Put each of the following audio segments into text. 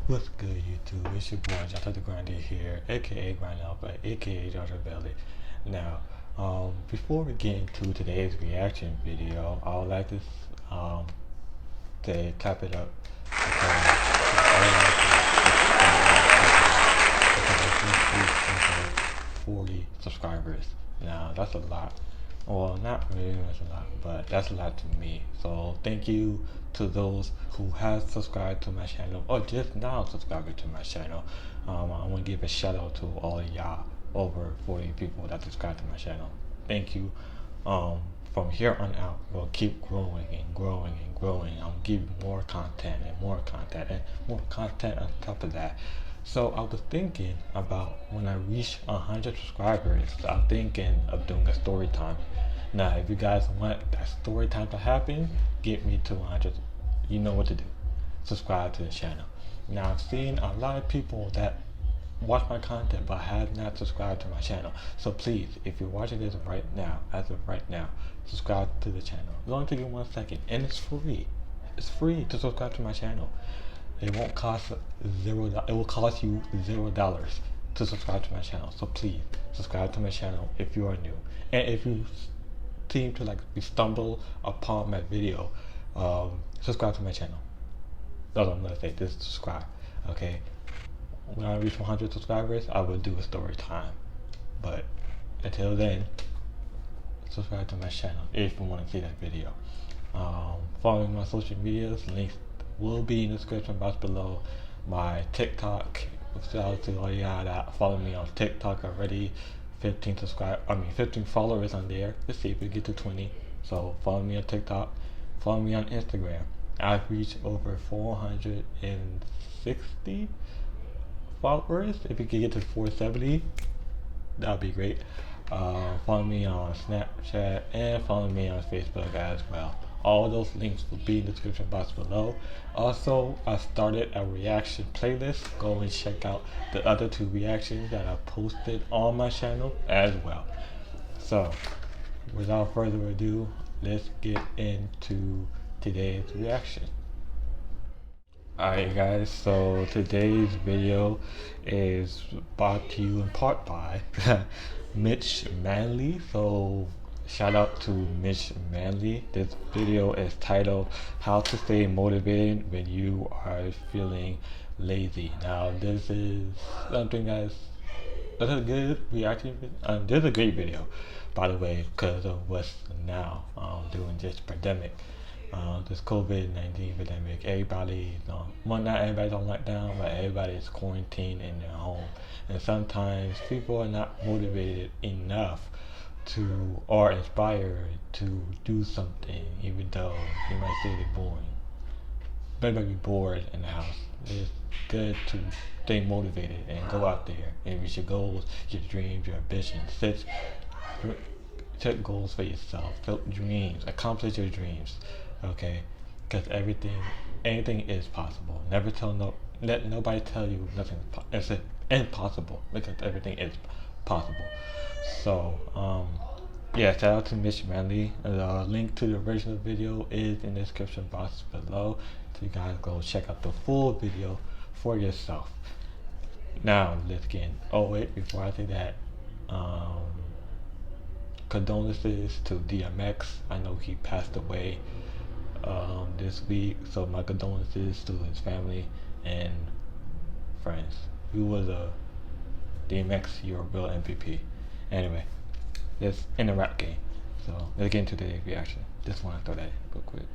What's good, YouTube? It's your boy Jonathan Grande here, aka Grind Alpha, aka Jonathan Belly. Now, before we get into today's reaction video, I would like um, to clap it up because 40 subscribers. Now, that's a lot. Well, not really much a lot, but that's a lot to me. So thank you to those who have subscribed to my channel or just now subscribing to my channel. I want to give a shout out to all of y'all, over 40 people that subscribe to my channel. Thank you. From here on out, we'll keep growing and growing and growing. I'll give you more content and more content and more content on top of that. So I was thinking about when I reach 100 subscribers, I'm thinking of doing a story time. Now, if you guys want that story time to happen, get me to 100. You know what to do. Subscribe to the channel. Now, I've seen a lot of people that watch my content but have not subscribed to my channel. So please, if you're watching this right now, as of right now, subscribe to the channel. It'll only take you 1 second, and it's free. It's free to subscribe to my channel. It won't cost $0. It will cost you $0 to subscribe to my channel. So please subscribe to my channel if you are new, and if you seem to stumble upon my video, subscribe to my channel. That's what I'm gonna say. Just subscribe. Okay. When I reach 100 subscribers, I will do a story time. But until then, subscribe to my channel if you want to see that video. Follow my social medias. Links will be in the description box below. My TikTok. Shout out to all y'all that follow me on TikTok already. 15 followers on there. Let's see if we get to 20. So follow me on TikTok. Follow me on Instagram. I've reached over 460 followers. If we could get to 470, that would be great. Follow me on Snapchat and follow me on Facebook as well. All those links will be in the description box below. Also, I started a reaction playlist. Go and check out the other 2 reactions that I posted on my channel as well. So, without further ado, let's get into today's reaction. Alright guys, so today's video is brought to you in part by Mitch Manley. So shout out to Mitch Manley. This video is titled How to Stay Motivated When You Are Feeling Lazy. Now this is something that's a good reaction. This is a great video, by the way, because of what's now during this pandemic. This COVID-19 pandemic, everybody, well, not everybody's on lockdown, but everybody's quarantined in their home. And sometimes people are not motivated enough to, or inspired to do something, even though you might say they're boring. But they might be bored in the house. It's good to stay motivated and go out there and reach your goals, your dreams, your ambitions. Set goals for yourself, set dreams, accomplish your dreams. Okay, because anything is possible. Never let nobody tell you nothing is impossible, because everything is possible. So yeah, shout out to Mitch Manley. The link to the original video is in the description box below, so you guys go check out the full video for yourself. Now let's get in. Oh wait, before I say that, condolences to DMX. I know he passed away this week, so my condolences to his family and friends. He was a DMX, you're a real MVP. Anyway, it's in the rap game. So let's get into today's reaction. Just want to throw that in real quick.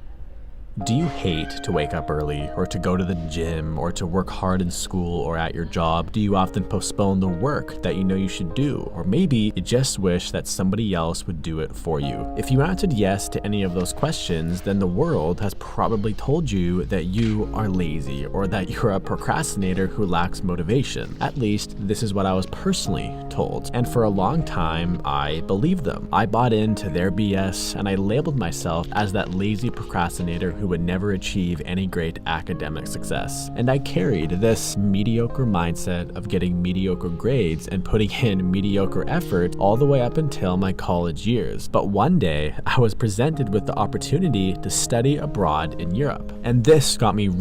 Do you hate to wake up early, or to go to the gym, or to work hard in school or at your job? Do you often postpone the work that you know you should do? Or maybe you just wish that somebody else would do it for you? If you answered yes to any of those questions, then the world has probably told you that you are lazy, or that you're a procrastinator who lacks motivation. At least, this is what I was personally told. And for a long time, I believed them. I bought into their BS, and I labeled myself as that lazy procrastinator who would never achieve any great academic success. And I carried this mediocre mindset of getting mediocre grades and putting in mediocre effort all the way up until my college years. But one day, I was presented with the opportunity to study abroad in Europe. And this got me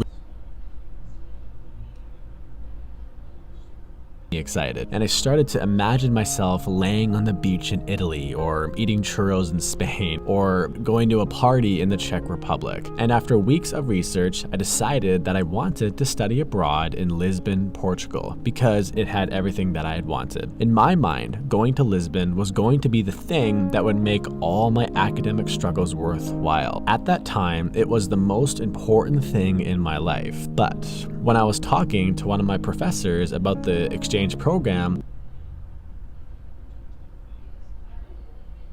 excited, and I started to imagine myself laying on the beach in Italy, or eating churros in Spain, or going to a party in the Czech Republic. And after weeks of research, I decided that I wanted to study abroad in Lisbon, Portugal, because it had everything that I had wanted. In my mind, going to Lisbon was going to be the thing that would make all my academic struggles worthwhile. At that time, it was the most important thing in my life. But when I was talking to one of my professors about the exchange program,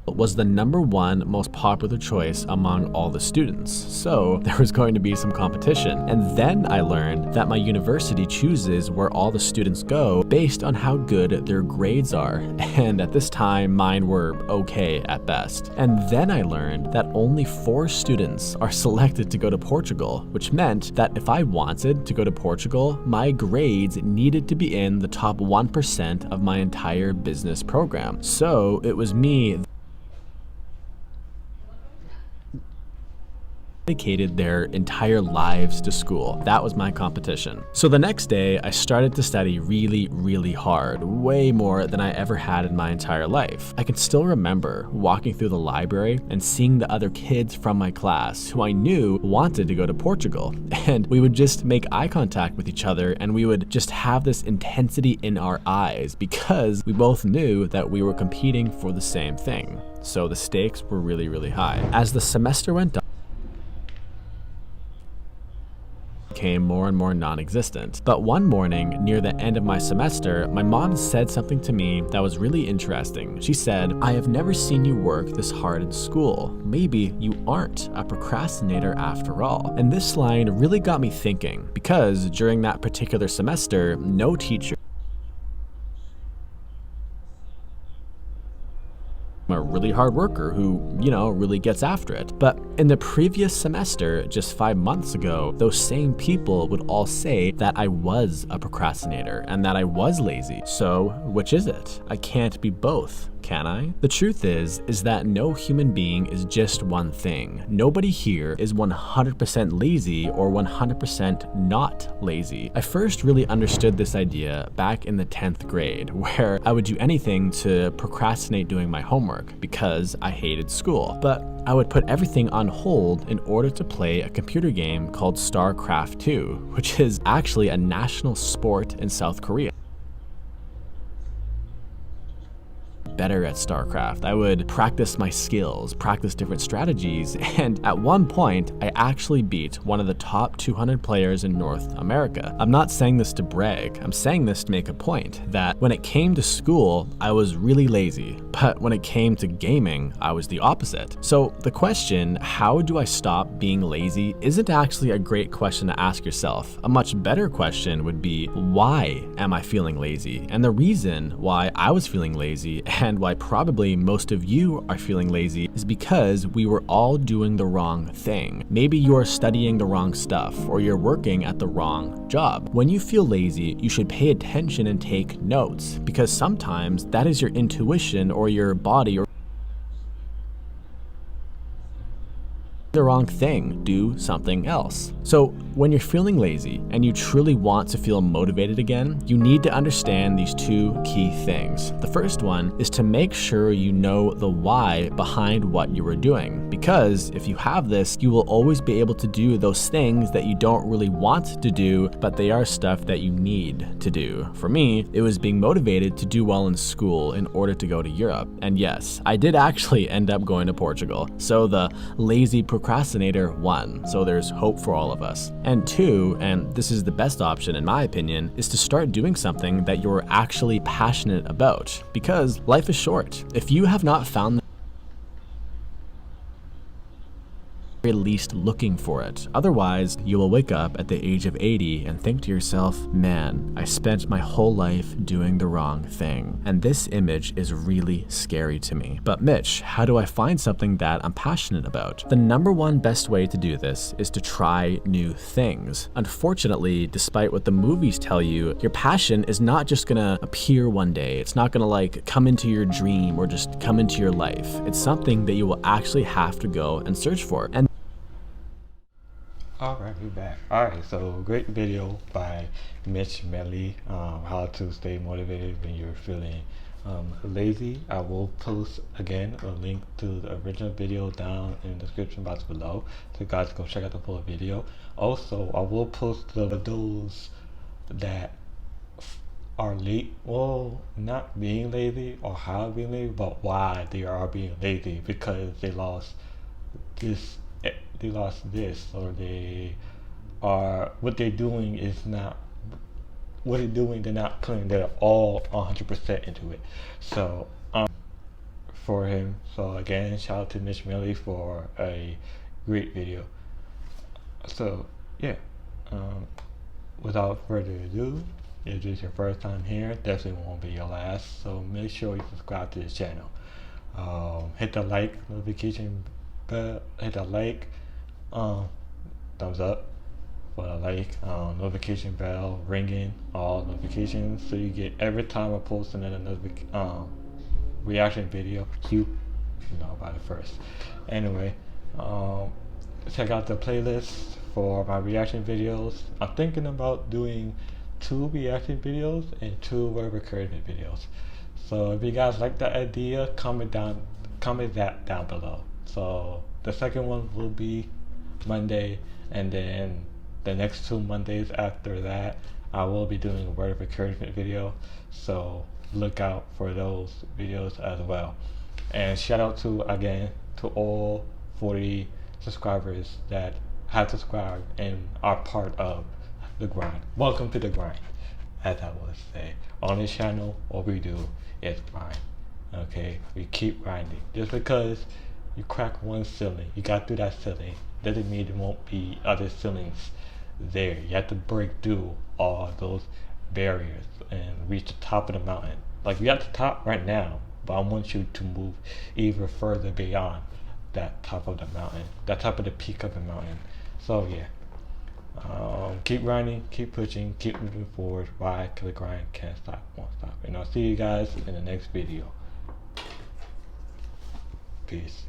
was the #1 most popular choice among all the students. So there was going to be some competition. And then I learned that my university chooses where all the students go based on how good their grades are. And at this time, mine were okay at best. And then I learned that only 4 students are selected to go to Portugal, which meant that if I wanted to go to Portugal, my grades needed to be in the top 1% of my entire business program. So it was me dedicated their entire lives to school. That was my competition. So the next day, I started to study really hard, way more than I ever had in my entire life. I can still remember walking through the library and seeing the other kids from my class who I knew wanted to go to Portugal. And we would just make eye contact with each other, and we would just have this intensity in our eyes because we both knew that we were competing for the same thing. So the stakes were really high. As the semester went on, became more and more non-existent. But one morning, near the end of my semester, my mom said something to me that was really interesting. She said, "I have never seen you work this hard in school. Maybe you aren't a procrastinator after all." And this line really got me thinking, because during that particular semester, no teacher, a really hard worker who, really gets after it. But in the previous semester, just 5 months ago, those same people would all say that I was a procrastinator and that I was lazy. So which is it? I can't be both, can I? The truth is that no human being is just one thing. Nobody here is 100% lazy or 100% not lazy. I first really understood this idea back in the 10th grade, where I would do anything to procrastinate doing my homework because I hated school. But I would put everything on hold in order to play a computer game called StarCraft 2, which is actually a national sport in South Korea. Better at StarCraft. I would practice my skills, practice different strategies, and at one point, I actually beat one of the top 200 players in North America. I'm not saying this to brag, I'm saying this to make a point that when it came to school, I was really lazy, but when it came to gaming, I was the opposite. So the question, how do I stop being lazy, isn't actually a great question to ask yourself. A much better question would be, why am I feeling lazy? And the reason why I was feeling lazy and why probably most of you are feeling lazy is because we were all doing the wrong thing. Maybe you're studying the wrong stuff or you're working at the wrong job. When you feel lazy, you should pay attention and take notes, because sometimes that is your intuition or your body or the wrong thing, do something else. So when you're feeling lazy and you truly want to feel motivated again, you need to understand these 2 key things. The first one is to make sure you know the why behind what you are doing, because if you have this, you will always be able to do those things that you don't really want to do, but they are stuff that you need to do. For me, it was being motivated to do well in school in order to go to Europe. And yes, I did actually end up going to Portugal. So the lazy procrastinator won. So there's hope for all of us. And 2, and this is the best option in my opinion, is to start doing something that you're actually passionate about, because life is short. If you have not found at least looking for it. Otherwise, you will wake up at the age of 80 and think to yourself, man, I spent my whole life doing the wrong thing. And this image is really scary to me. But Mitch, how do I find something that I'm passionate about? The #1 best way to do this is to try new things. Unfortunately, despite what the movies tell you, your passion is not just gonna appear one day. It's not gonna come into your dream or just come into your life. It's something that you will actually have to go and search for. And Alright, we're back. Alright, so great video by Mitch Melly, how to stay motivated when you're feeling lazy. I will post again a link to the original video down in the description box below, so you guys go check out the full video. Also, I will post those that are late, well, not being lazy or how being lazy, but why they are being lazy, because they lost this, or they are, what they're doing is not what they're doing, they're not putting their all 100% into it. So for him, so again, shout out to Mitch Millie for a great video. So yeah, without further ado, if this is your first time here, definitely won't be your last, so make sure you subscribe to this channel. Hit the like notification bell, hit the like, thumbs up for the like, notification bell ringing, all notifications, so you get every time I post another reaction video, you know about it first. Anyway, check out the playlist for my reaction videos. I'm thinking about doing 2 reaction videos and 2 word encouragement videos. So if you guys like that idea, comment that down below. So the second one will be Monday, and then the next 2 Mondays after that, I will be doing a word of encouragement video. So look out for those videos as well. And shout out to all 40 subscribers that have subscribed and are part of the grind. Welcome to the grind, as I would say. On this channel, all we do is grind. Okay, we keep grinding. Just because you crack one ceiling, you got through that ceiling, doesn't mean there won't be other ceilings there. You have to break through all those barriers and reach the top of the mountain. Like, you're at the top right now, but I want you to move even further beyond that top of the mountain, that top of the peak of the mountain. So yeah, keep grinding, keep pushing, keep moving forward. Why? Because the grind can't stop, won't stop. And I'll see you guys in the next video. Peace.